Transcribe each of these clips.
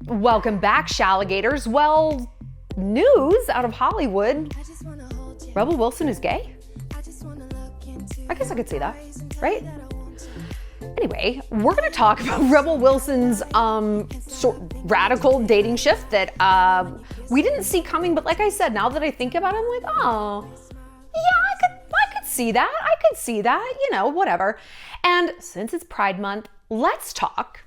Welcome back, Shalligators. Well, news out of Hollywood. Rebel Wilson is gay? I guess I could see that, right? Anyway, we're going to talk about Rebel Wilson's radical dating shift that we didn't see coming, but like I said, now that I think about it, I'm like, oh, yeah, I could see that. I could see that, whatever. And since it's Pride Month, let's talk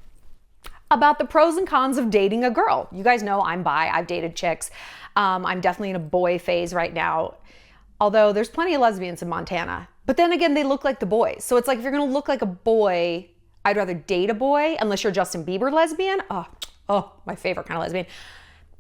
about the pros and cons of dating a girl. You guys know I'm bi. I've dated chicks. I'm definitely in a boy phase right now, although there's plenty of lesbians in Montana. But then again, they look like the boys. So it's like, if you're going to look like a boy, I'd rather date a boy, unless you're Justin Bieber lesbian. Oh, my favorite kind of lesbian.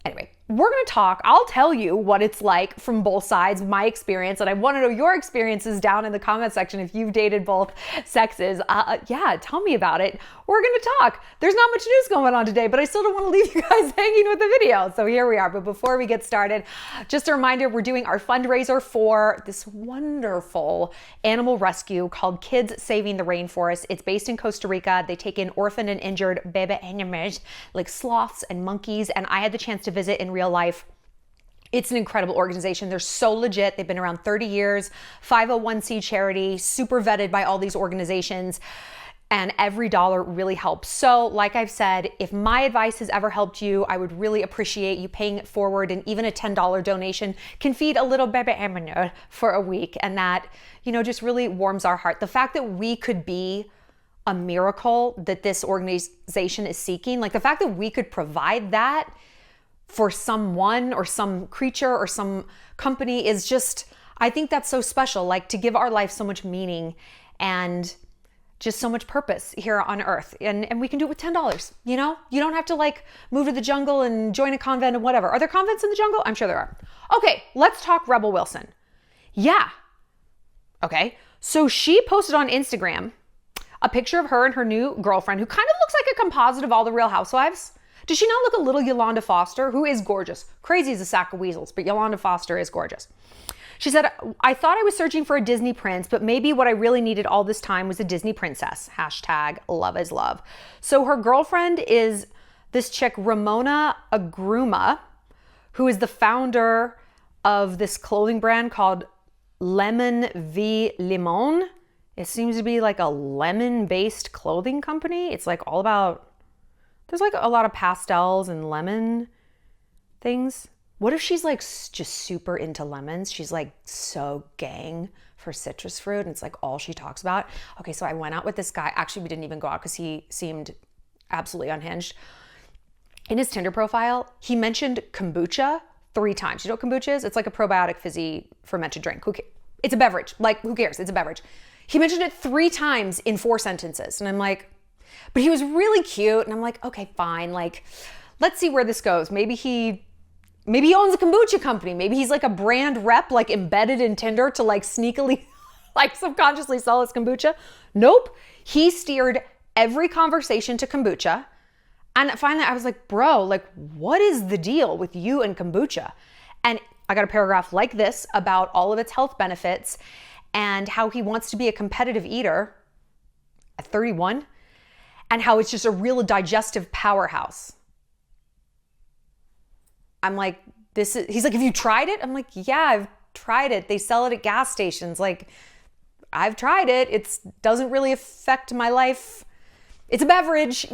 Anyway, we're going to talk. I'll tell you what it's like from both sides, my experience, and I want to know your experiences down in the comment section if you've dated both sexes. Yeah, tell me about it. We're going to talk. There's not much news going on today, but I still don't want to leave you guys hanging with the video. So here we are. But before we get started, just a reminder, we're doing our fundraiser for this wonderful animal rescue called Kids Saving the Rainforest. It's based in Costa Rica. They take in orphaned and injured baby animals like sloths and monkeys, and I had the chance to visit in real life. It's an incredible organization. They're so legit. They've been around 30 years, 501c charity, super vetted by all these organizations, and every dollar really helps. So like I've said, if my advice has ever helped you, I would really appreciate you paying it forward, and even a $10 donation can feed a little baby animal for a week, and that, just really warms our heart. The fact that we could be a miracle that this organization is seeking, like the fact that we could provide that for someone or some creature or some company is just, I think that's so special, like to give our life so much meaning and just so much purpose here on earth. And we can do it with $10, You don't have to move to the jungle and join a convent and whatever. Are there convents in the jungle? I'm sure there are. Okay, let's talk Rebel Wilson. Yeah. Okay, so she posted on Instagram a picture of her and her new girlfriend, who kind of looks like a composite of all the Real Housewives. Does she not look a little Yolanda Foster, who is gorgeous? Crazy as a sack of weasels, but Yolanda Foster is gorgeous. She said, I thought I was searching for a Disney prince, but maybe what I really needed all this time was a Disney princess. # love is love. So her girlfriend is this chick, Ramona Agruma, who is the founder of this clothing brand called Lemon V Limon. It seems to be like a lemon-based clothing company. It's like all about, there's like a lot of pastels and lemon things. What if she's like just super into lemons? She's like so gang for citrus fruit, and it's like all she talks about. Okay, so I went out with this guy. Actually, we didn't even go out because he seemed absolutely unhinged. In his Tinder profile, he mentioned kombucha 3 times. You know what kombucha is? It's like a probiotic fizzy fermented drink. It's a beverage. Like, who cares? It's a beverage. He mentioned it 3 times in 4 sentences. And I'm like, but he was really cute. And I'm like, okay, fine. Let's see where this goes. Maybe he owns a kombucha company. Maybe he's like a brand rep, embedded in Tinder to sneakily, subconsciously sell his kombucha. Nope. He steered every conversation to kombucha. And finally I was like, bro, what is the deal with you and kombucha? And I got a paragraph like this about all of its health benefits and how he wants to be a competitive eater at 31 and how it's just a real digestive powerhouse. I'm like, he's like, have you tried it? I'm like, yeah, I've tried it. They sell it at gas stations. I've tried it. It doesn't really affect my life. It's a beverage,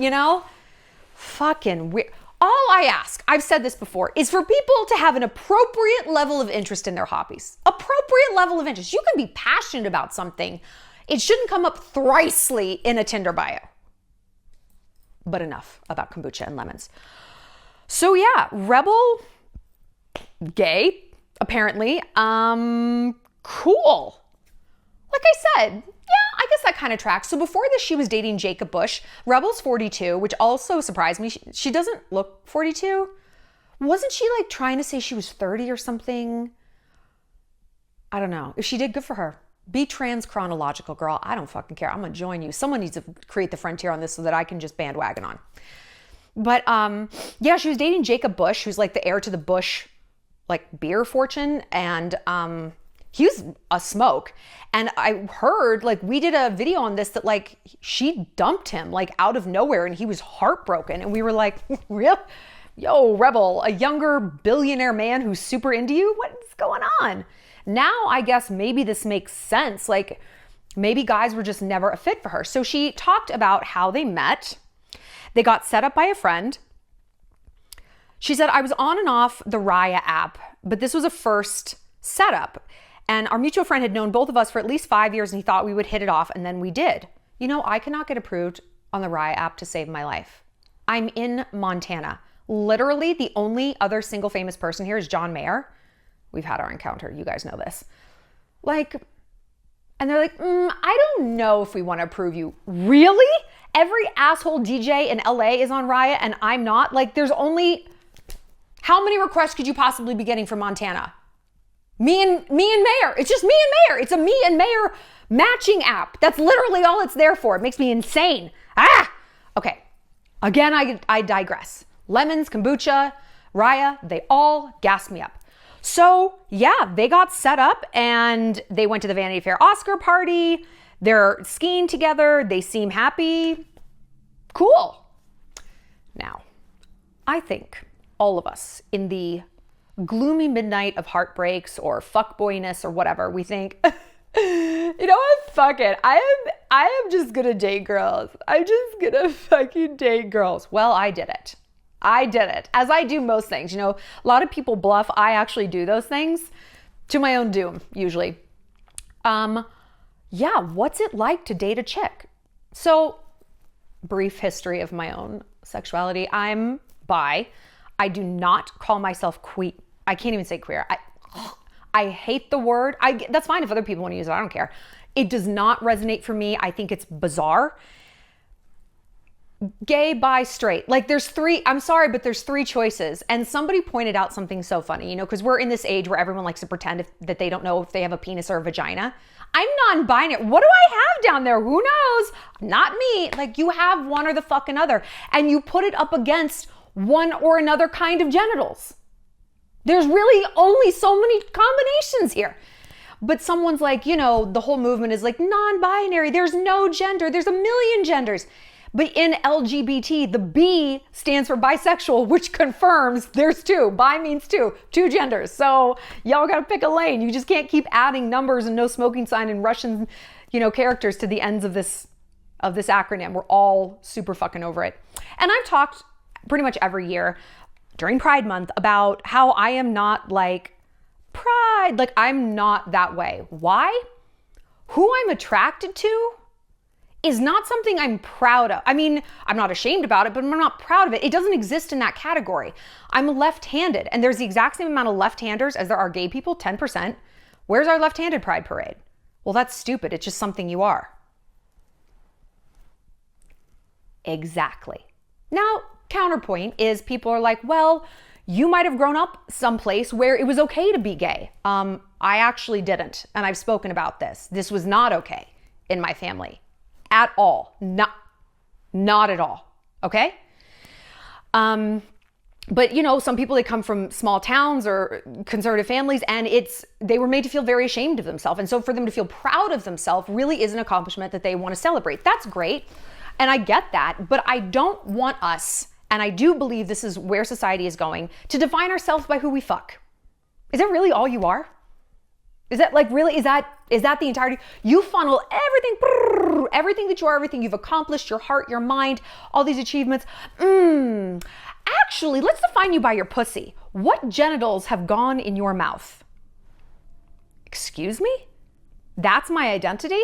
Fucking weird. All I ask, I've said this before, is for people to have an appropriate level of interest in their hobbies. Appropriate level of interest. You can be passionate about something. It shouldn't come up thrisely in a Tinder bio. But enough about kombucha and lemons. So yeah, Rebel, gay, apparently. Cool. Like I said, yeah, I guess that kind of tracks. So before this, she was dating Jacob Bush. Rebel's 42, which also surprised me. She doesn't look 42. Wasn't she trying to say she was 30 or something? I don't know. If she did, good for her. Be trans chronological, girl. I don't fucking care. I'm gonna join you. Someone needs to create the frontier on this so that I can just bandwagon on. But yeah, she was dating Jacob Bush, who's the heir to the Bush beer fortune, and He was a smoke. And I heard, like, we did a video on this that, like, she dumped him, like, out of nowhere, and he was heartbroken. And we were like, real? Yo, Rebel, a younger billionaire man who's super into you? What's going on? Now, I guess maybe this makes sense. Like, maybe guys were just never a fit for her. So she talked about how they met. They got set up by a friend. She said, I was on and off the Raya app, but this was a first setup. And our mutual friend had known both of us for at least 5 years, and he thought we would hit it off, and then we did. You know, I cannot get approved on the Raya app to save my life. I'm in Montana. Literally, the only other single famous person here is John Mayer. We've had our encounter. You guys know this. Like, and they're like, I don't know if we want to approve you. Really? Every asshole DJ in LA is on Raya and I'm not? Like, there's only, how many requests could you possibly be getting from Montana? Me and Mayer. It's just me and Mayer. It's a me and Mayer matching app. That's literally all it's there for. It makes me insane. Okay. Again, I digress. Lemons, kombucha, Raya, they all gassed me up. So yeah, they got set up and they went to the Vanity Fair Oscar party. They're skiing together. They seem happy. Cool. Now, I think all of us in the gloomy midnight of heartbreaks or fuckboyness or whatever, we think, you know what? Fuck it. I am just gonna date girls. I'm just gonna fucking date girls. Well, I did it. As I do most things. You know, a lot of people bluff. I actually do those things to my own doom, usually. Yeah, what's it like to date a chick? So, brief history of my own sexuality. I'm bi. I do not call myself queer. I can't even say queer. I hate the word. That's fine if other people want to use it. I don't care. It does not resonate for me. I think it's bizarre. Gay, bi, straight. Like there's three, I'm sorry, but there's three choices. And somebody pointed out something so funny, you know, because we're in this age where everyone likes to pretend that they don't know if they have a penis or a vagina. I'm non-binary. What do I have down there? Who knows? Not me. Like you have one or the fucking other. And you put it up against one or another kind of genitals. There's really only so many combinations here. But someone's like, you know, the whole movement is like non-binary. There's no gender. There's a million genders. But in LGBT, the B stands for bisexual, which confirms there's two. Bi means two genders. So y'all gotta pick a lane. You just can't keep adding numbers and no smoking sign and Russian, you know, characters to the ends of this acronym. We're all super fucking over it. And I've talked pretty much every year during Pride Month about how I am not like Pride. Like I'm not that way. Why? Who I'm attracted to is not something I'm proud of. I mean, I'm not ashamed about it, but I'm not proud of it. It doesn't exist in that category. I'm left-handed, and there's the exact same amount of left-handers as there are gay people, 10%. Where's our left-handed pride parade? Well, that's stupid. It's just something you are. Exactly. Now, counterpoint is people are like, well, you might have grown up someplace where it was okay to be gay. I actually didn't, and I've spoken about this. This was not okay in my family. At all. Not at all. Okay? But you know, some people, they come from small towns or conservative families and they were made to feel very ashamed of themselves. And so for them to feel proud of themselves really is an accomplishment that they want to celebrate. That's great. And I get that, but I don't want us, and I do believe this is where society is going, to define ourselves by who we fuck. Is that really all you are? Is that like really, is that the entirety? You funnel everything that you are, everything you've accomplished, your heart, your mind, all these achievements. Actually, let's define you by your pussy. What genitals have gone in your mouth? Excuse me? That's my identity?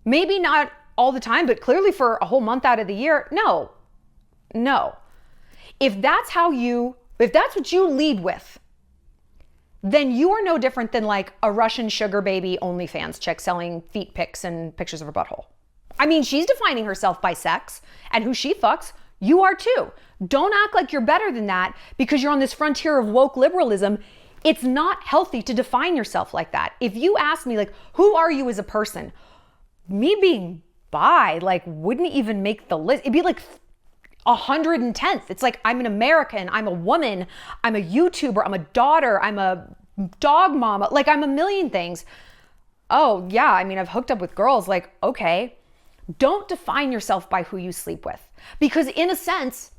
Maybe not all the time, but clearly for a whole month out of the year. No. If that's what you lead with, then you are no different than like a Russian sugar baby OnlyFans chick selling feet pics and pictures of her butthole. I mean, she's defining herself by sex and who she fucks. You are too. Don't act like you're better than that because you're on this frontier of woke liberalism. It's not healthy to define yourself like that. If you ask me like, who are you as a person? Me being bi, like wouldn't even make the list. It'd be like 110th. It's like, I'm an American, I'm a woman, I'm a YouTuber, I'm a daughter, I'm a dog mama. Like, I'm a million things. Oh yeah, I mean, I've hooked up with girls. Like, okay, don't define yourself by who you sleep with. Because in a sense,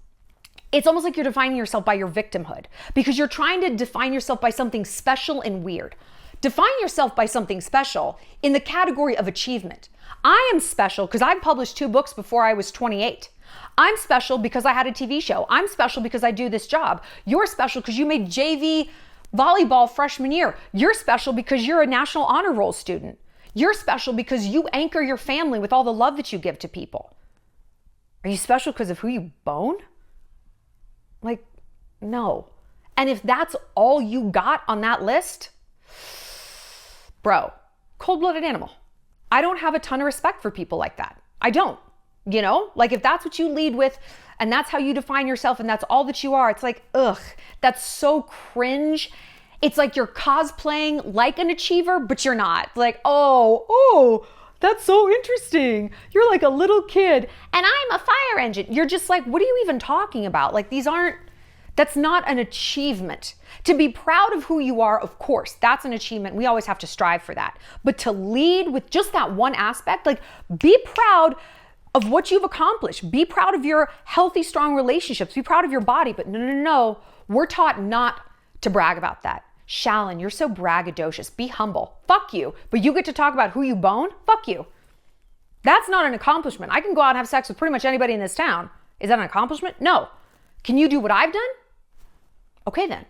it's almost like you're defining yourself by your victimhood, because you're trying to define yourself by something special and weird. Define yourself by something special in the category of achievement. I am special because I published 2 books before I was 28. I'm special because I had a TV show. I'm special because I do this job. You're special because you made JV volleyball freshman year. You're special because you're a National Honor Roll student. You're special because you anchor your family with all the love that you give to people. Are you special because of who you bone? Like, no. And if that's all you got on that list, bro, cold-blooded animal. I don't have a ton of respect for people like that. I don't. You know, like if that's what you lead with and that's how you define yourself and that's all that you are, it's like, ugh, that's so cringe. It's like you're cosplaying like an achiever, but you're not. Like, oh, that's so interesting. You're like a little kid and I'm a fire engine. You're just like, what are you even talking about? Like that's not an achievement. To be proud of who you are, of course, that's an achievement. We always have to strive for that. But to lead with just that one aspect, like be proud of what you've accomplished. Be proud of your healthy, strong relationships. Be proud of your body. But no. We're taught not to brag about that. Shallon, you're so braggadocious. Be humble. Fuck you. But you get to talk about who you bone? Fuck you. That's not an accomplishment. I can go out and have sex with pretty much anybody in this town. Is that an accomplishment? No. Can you do what I've done? Okay then.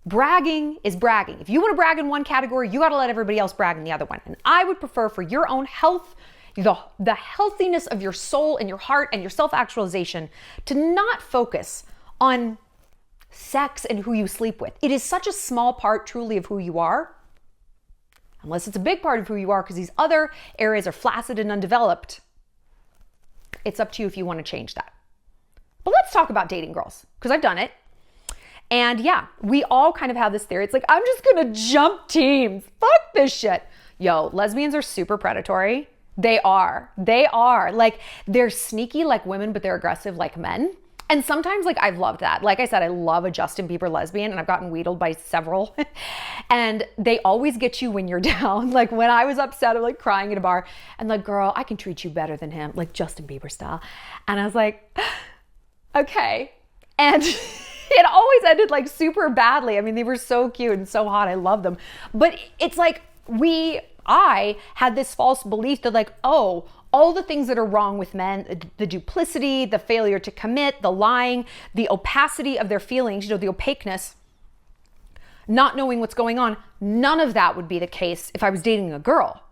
Bragging is bragging. If you want to brag in one category, you got to let everybody else brag in the other one. And I would prefer, for your own health, the healthiness of your soul and your heart and your self-actualization, to not focus on sex and who you sleep with. It is such a small part truly of who you are, unless it's a big part of who you are, because these other areas are flaccid and undeveloped. It's up to you if you want to change that. But let's talk about dating girls, because I've done it. And yeah, we all kind of have this theory. It's like, I'm just gonna jump teams. Fuck this shit. Yo, lesbians are super predatory. They are. Like, they're sneaky like women, but they're aggressive like men. And sometimes, like, I've loved that. Like I said, I love a Justin Bieber lesbian, and I've gotten wheedled by several. And they always get you when you're down. Like, when I was upset, I'm like crying at a bar, and like, girl, I can treat you better than him, like Justin Bieber style. And I was like, okay. And it always ended like super badly. I mean, they were so cute and so hot. I love them. But it's like I had this false belief that like, oh, all the things that are wrong with men, the duplicity, the failure to commit, the lying, the opacity of their feelings, the opaqueness, not knowing what's going on, none of that would be the case if I was dating a girl.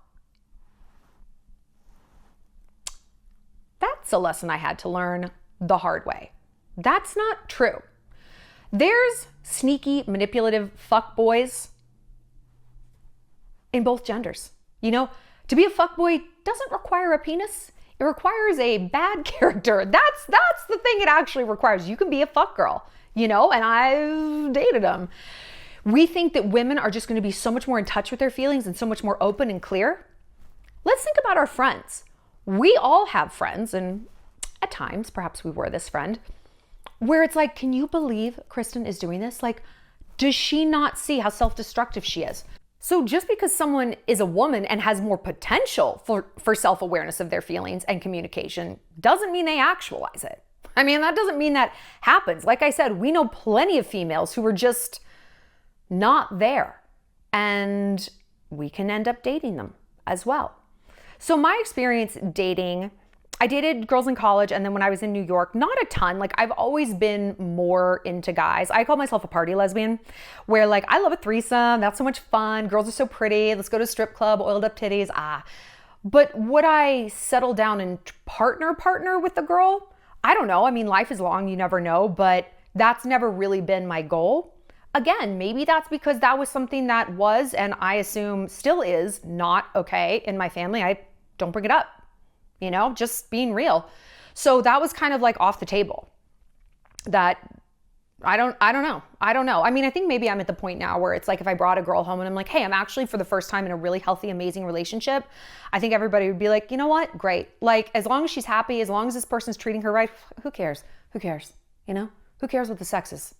That's a lesson I had to learn the hard way. That's not true. There's sneaky, manipulative fuckboys in both genders. To be a fuckboy doesn't require a penis. It requires a bad character. That's the thing it actually requires. You can be a fuck girl, and I've dated them. We think that women are just going to be so much more in touch with their feelings and so much more open and clear. Let's think about our friends. We all have friends, and at times, perhaps we were this friend, where it's like, can you believe Kristen is doing this? Like, does she not see how self-destructive she is? So just because someone is a woman and has more potential for self-awareness of their feelings and communication doesn't mean they actualize it. I mean, that doesn't mean that happens. Like I said, we know plenty of females who are just not there, and we can end up dating them as well. So my experience dating, I dated girls in college, and then when I was in New York, not a ton. Like, I've always been more into guys. I call myself a party lesbian, where like, I love a threesome. That's so much fun. Girls are so pretty. Let's go to a strip club, oiled up titties. But would I settle down and partner with the girl? I don't know. I mean, life is long. You never know, but that's never really been my goal. Again, maybe that's because that was something that was, and I assume still is, not okay in my family. I don't bring it up. Just being real. So that was kind of like off the table. That I don't know. I mean, I think maybe I'm at the point now where it's like, if I brought a girl home and I'm like, hey, I'm actually for the first time in a really healthy, amazing relationship, I think everybody would be like, you know what? Great. Like, as long as she's happy, as long as this person's treating her right, who cares? Who cares? Who cares what the sex is?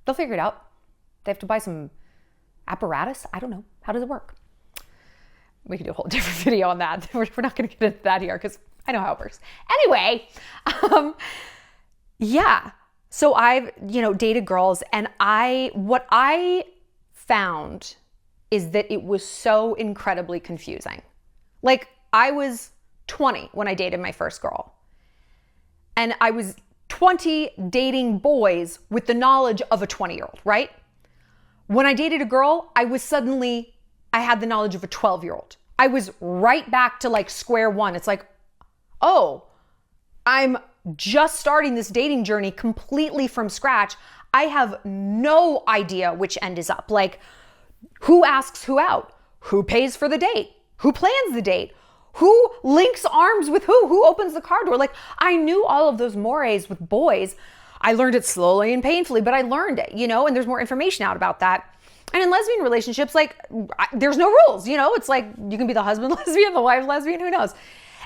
They'll figure it out. They have to buy some apparatus. I don't know. How does it work? We could do a whole different video on that. We're not going to get into that here because I know how it works. Anyway, yeah. So I've, dated girls, and what I found is that it was so incredibly confusing. Like, I was 20 when I dated my first girl. And I was 20 dating boys with the knowledge of a 20-year-old, right? When I dated a girl, I had the knowledge of a 12-year-old. I was right back to like square one. It's like, oh, I'm just starting this dating journey completely from scratch. I have no idea which end is up. Like, who asks who out? Who pays for the date? Who plans the date? Who links arms with who? Who opens the car door? Like, I knew all of those mores with boys. I learned it slowly and painfully, but I learned it, and there's more information out about that. And in lesbian relationships, like, there's no rules, It's like, you can be the husband lesbian, the wife lesbian, who knows?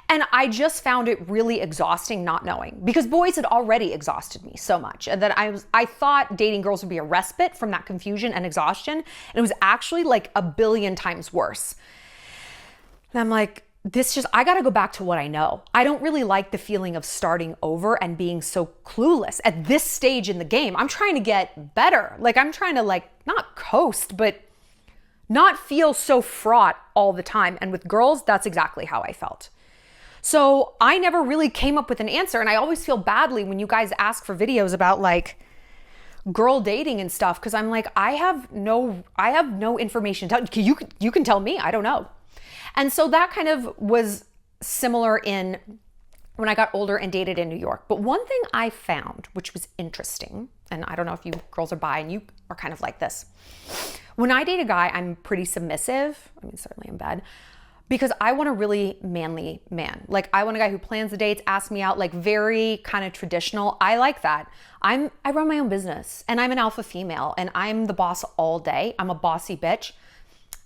And I just found it really exhausting not knowing, because boys had already exhausted me so much. And that I thought dating girls would be a respite from that confusion and exhaustion. And it was actually like a billion times worse. And I'm like, I got to go back to what I know. I don't really like the feeling of starting over and being so clueless at this stage in the game. I'm trying to get better. Like, I'm trying to not coast, but not feel so fraught all the time. And with girls, that's exactly how I felt. So I never really came up with an answer. And I always feel badly when you guys ask for videos about like girl dating and stuff. Cause I'm like, I have no information. You can tell me, I don't know. And so that kind of was similar in when I got older and dated in New York. But one thing I found, which was interesting, and I don't know if you girls are bi and you are kind of like this. When I date a guy, I'm pretty submissive. I mean, certainly in bed, because I want a really manly man. Like, I want a guy who plans the dates, asks me out, like very kind of traditional. I like that. I run my own business, and I'm an alpha female, and I'm the boss all day. I'm a bossy bitch.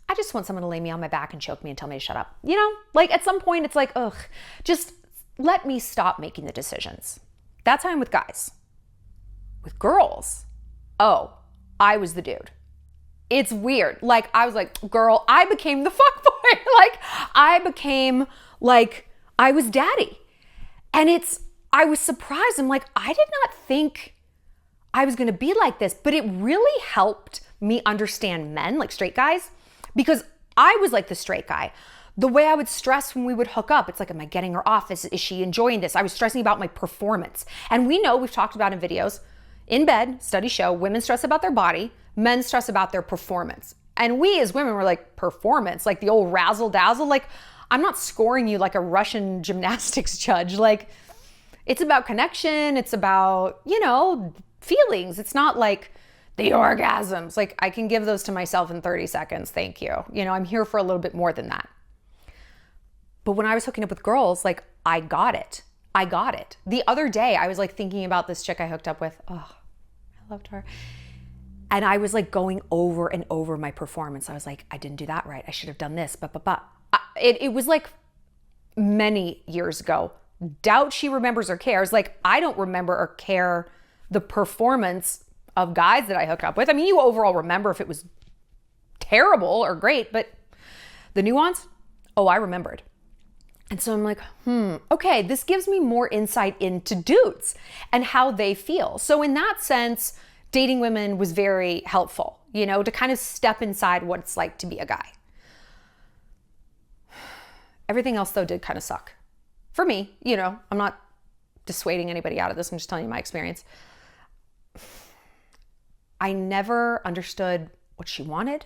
I just want someone to lay me on my back and choke me and tell me to shut up. Like at some point it's like, ugh, just let me stop making the decisions. That's how I'm with guys. With girls, I was the dude. It's weird. Like, I was like, girl, I became the fuckboy. Like, I became like, I was daddy. And I was surprised. I'm like, I did not think I was going to be like this, but it really helped me understand men, like straight guys. Because I was like the straight guy. The way I would stress when we would hook up, it's like, am I getting her off? Is she enjoying this? I was stressing about my performance. And we know, we've talked about in videos, in bed, studies show, women stress about their body, men stress about their performance. And we as women were like, performance, like the old razzle dazzle. Like, I'm not scoring you like a Russian gymnastics judge. Like, it's about connection. It's about, feelings. It's not like the orgasms. Like, I can give those to myself in 30 seconds. Thank you. I'm here for a little bit more than that. But when I was hooking up with girls, like, I got it. The other day, I was like thinking about this chick I hooked up with. Oh, I loved her. And I was like going over and over my performance. I was like, I didn't do that right. I should have done this. It was like many years ago. Doubt she remembers or cares. Like, I don't remember or care the performance of guys that I hook up with. I mean, you overall remember if it was terrible or great, but the nuance, I remembered. And so I'm like, okay, this gives me more insight into dudes and how they feel. So in that sense, dating women was very helpful, to kind of step inside what it's like to be a guy. Everything else, though, did kind of suck. For me, I'm not dissuading anybody out of this. I'm just telling you my experience. I never understood what she wanted.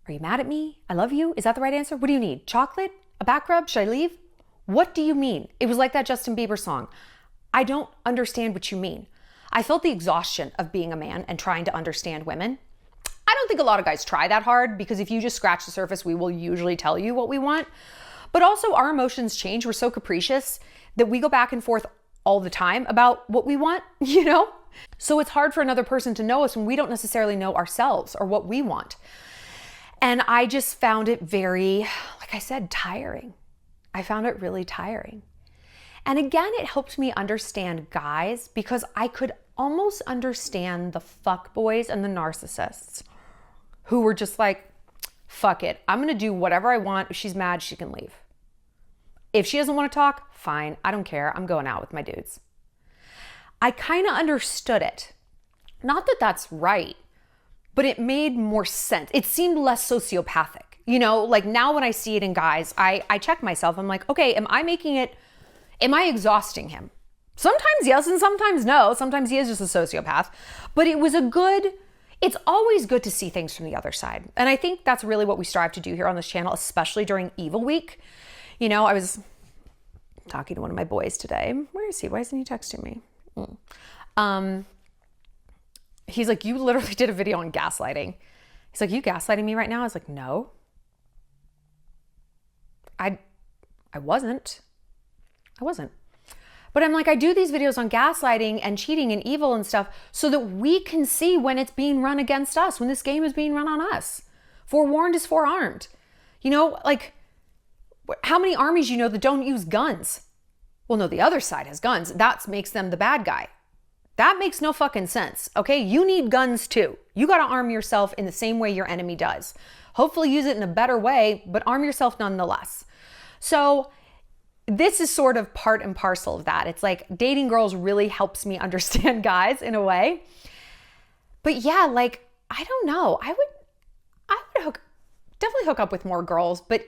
Are you mad at me? I love you. Is that the right answer? What do you need? Chocolate? A back rub? Should I leave? What do you mean? It was like that Justin Bieber song. I don't understand what you mean. I felt the exhaustion of being a man and trying to understand women. I don't think a lot of guys try that hard, because if you just scratch the surface, we will usually tell you what we want. But also, our emotions change. We're so capricious that we go back and forth all the time about what we want, So it's hard for another person to know us when we don't necessarily know ourselves or what we want. And I just found it very, like I said, tiring. I found it really tiring. And again, it helped me understand guys, because I could almost understand the fuckboys and the narcissists who were just like, fuck it. I'm going to do whatever I want. If she's mad, she can leave. If she doesn't want to talk, fine. I don't care. I'm going out with my dudes. I kind of understood it. Not that that's right, but it made more sense. It seemed less sociopathic. You know, like now when I see it in guys, I check myself. I'm like, okay, am I exhausting him? Sometimes yes and sometimes no. Sometimes he is just a sociopath. But it's always good to see things from the other side. And I think that's really what we strive to do here on this channel, especially during Evil Week. You know, I was talking to one of my boys today. Where is he? Why isn't he texting me? He's like, you literally did a video on gaslighting. He's like, you gaslighting me right now? I was like, no. I wasn't. But I'm like, I do these videos on gaslighting and cheating and evil and stuff so that we can see when it's being run against us, when this game is being run on us. Forewarned is forearmed. You know, like, how many armies you know that don't use guns? Well, no, the other side has guns. That makes them the bad guy. That makes no fucking sense, okay? You need guns too. You got to arm yourself in the same way your enemy does. Hopefully use it in a better way, but arm yourself nonetheless. So this is sort of part and parcel of that. It's like dating girls really helps me understand guys in a way. But yeah, like, I don't know. I would definitely hook up with more girls, but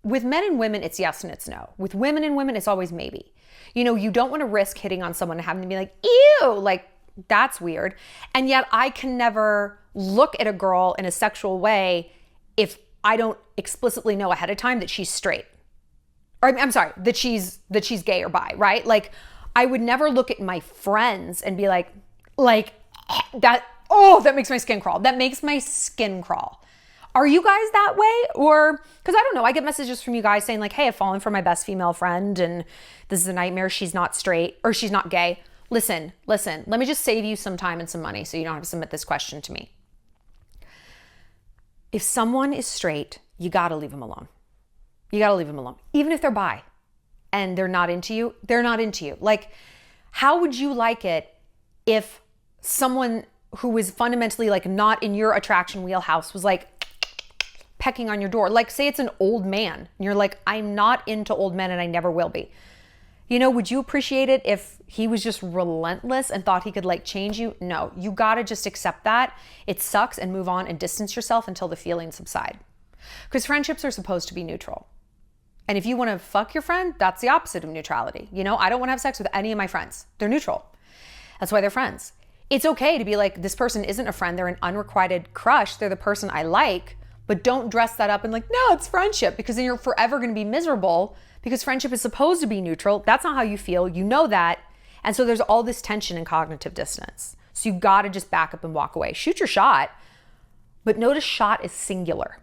with men and women, it's yes and it's no. With women and women, it's always maybe. You know, you don't want to risk hitting on someone and having to be like, ew, like, that's weird. And yet I can never look at a girl in a sexual way if I don't explicitly know ahead of time that she's straight. Or I'm sorry, that she's gay or bi, right? Like, I would never look at my friends and be like that, oh, that makes my skin crawl. That makes my skin crawl. Are you guys that way? Or, because I don't know, I get messages from you guys saying like, hey, I've fallen for my best female friend and this is a nightmare. She's not straight or she's not gay. Listen, let me just save you some time and some money so you don't have to submit this question to me. If someone is straight, you got to leave them alone. You got to leave them alone. Even if they're bi and they're not into you, they're not into you. Like, how would you like it if someone who is fundamentally like not in your attraction wheelhouse was like pecking on your door? Like, say it's an old man and you're like, I'm not into old men and I never will be. You know, would you appreciate it if he was just relentless and thought he could like change you? No, you gotta just accept that. It sucks and move on and distance yourself until the feelings subside. Because friendships are supposed to be neutral. And if you wanna fuck your friend, that's the opposite of neutrality. You know, I don't wanna have sex with any of my friends. They're neutral. That's why they're friends. It's okay to be like, this person isn't a friend, they're an unrequited crush, they're the person I like, but don't dress that up and like, no, it's friendship, because then you're forever gonna be miserable because friendship is supposed to be neutral. That's not how you feel, you know that. And so there's all this tension and cognitive dissonance. So you gotta just back up and walk away. Shoot your shot, but notice shot is singular.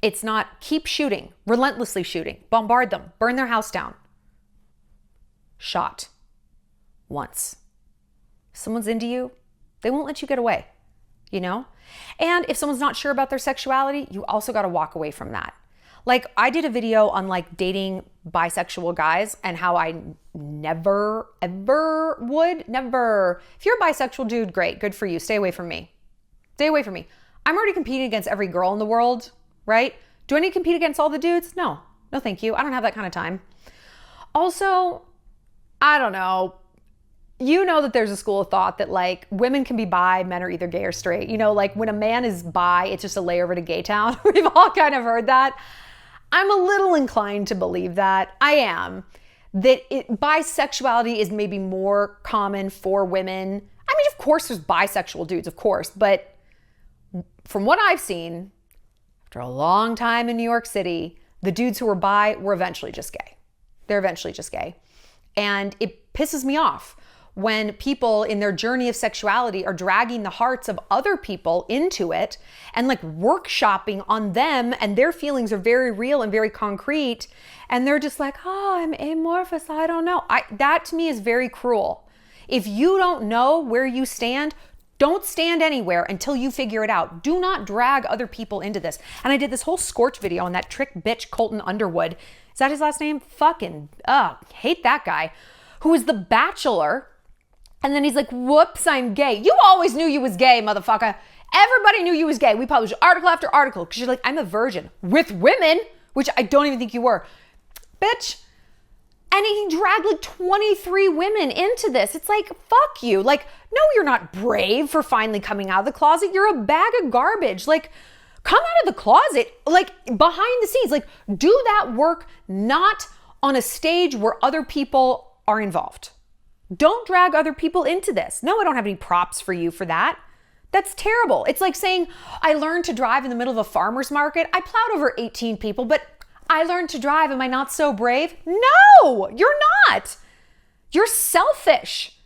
It's not keep shooting, relentlessly shooting, bombard them, burn their house down. Shot once. If someone's into you, they won't let you get away, you know? And if someone's not sure about their sexuality, you also got to walk away from that. Like, I did a video on like dating bisexual guys and how I never, ever would, never. If you're a bisexual dude, great, good for you. Stay away from me. Stay away from me. I'm already competing against every girl in the world, right? Do I need to compete against all the dudes? No, thank you. I don't have that kind of time. Also, I don't know. You know that there's a school of thought that like women can be bi, men are either gay or straight. You know, like when a man is bi, it's just a layover to gay town. We've all kind of heard that. I'm a little inclined to believe that. I am. That bisexuality is maybe more common for women. I mean, of course there's bisexual dudes, of course. But from what I've seen, after a long time in New York City, the dudes who were bi were eventually just gay. They're eventually just gay. And it pisses me off when people in their journey of sexuality are dragging the hearts of other people into it and like workshopping on them, and their feelings are very real and very concrete. And they're just like, oh, I'm amorphous, I don't know. That to me is very cruel. If you don't know where you stand, don't stand anywhere until you figure it out. Do not drag other people into this. And I did this whole Scorch video on that trick bitch Colton Underwood. Is that his last name? Fucking, hate that guy. Who was the Bachelor And then he's like, whoops, I'm gay. You always knew you was gay, motherfucker. Everybody knew you was gay. We published article after article because you're like, I'm a virgin with women, which I don't even think you were. Bitch. And he dragged like 23 women into this. It's like, fuck you. Like, no, you're not brave for finally coming out of the closet. You're a bag of garbage. Like, come out of the closet, like behind the scenes. Like, do that work, not on a stage where other people are involved. Don't drag other people into this. No, I don't have any props for you for that. That's terrible. It's like saying, I learned to drive in the middle of a farmer's market. I plowed over 18 people, but I learned to drive. Am I not so brave? No, you're not. You're selfish.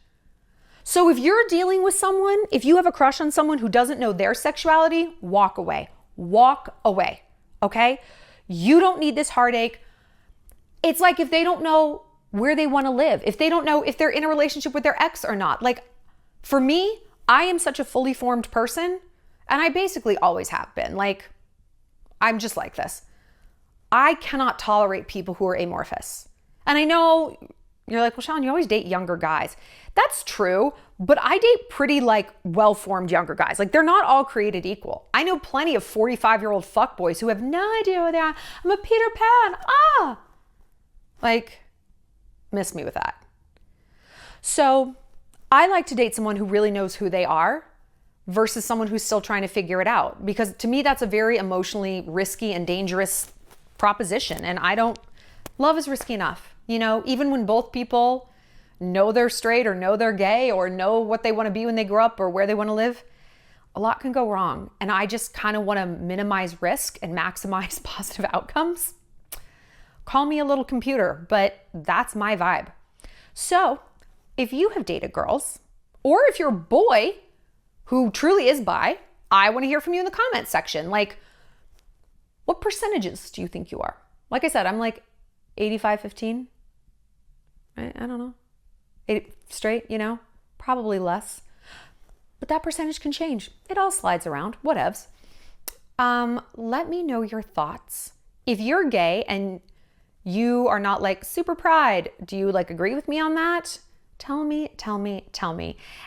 So if you're dealing with someone, if you have a crush on someone who doesn't know their sexuality, walk away. Walk away, okay? You don't need this heartache. It's like if they don't know where they want to live, if they don't know if they're in a relationship with their ex or not. Like, for me, I am such a fully formed person, and I basically always have been. Like, I'm just like this. I cannot tolerate people who are amorphous. And I know you're like, well, Shallon, you always date younger guys. That's true, but I date pretty like well-formed younger guys. Like, they're not all created equal. I know plenty of 45-year-old fuckboys who have no idea who they are. I'm a Peter Pan. Like, miss me with that. So I like to date someone who really knows who they are versus someone who's still trying to figure it out. Because to me, that's a very emotionally risky and dangerous proposition. And love is risky enough. You know, even when both people know they're straight or know they're gay or know what they want to be when they grow up or where they want to live, a lot can go wrong. And I just kind of want to minimize risk and maximize positive outcomes. Call me a little computer, but that's my vibe. So if you have dated girls, or if you're a boy who truly is bi, I want to hear from you in the comments section. Like, what percentages do you think you are? Like I said, I'm like 85-15. I don't know. 8 straight, you know, probably less. But that percentage can change. It all slides around, whatevs. Let me know your thoughts. If you're gay and you are not like super pride, do you like agree with me on that? Tell me.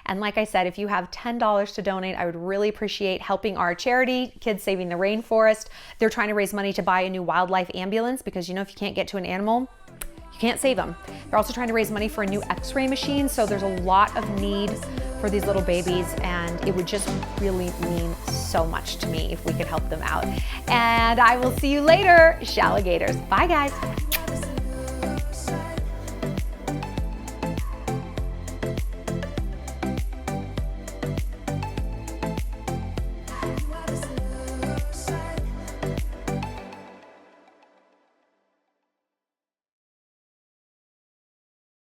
And like I said, if you have $10 to donate, I would really appreciate helping our charity, Kids Saving the Rainforest. They're trying to raise money to buy a new wildlife ambulance because, you know, if you can't get to an animal, you can't save them. They're also trying to raise money for a new x-ray machine. So there's a lot of need for these little babies, and it would just really mean so much to me if we could help them out. And I will see you later, Shalligators. Bye, guys.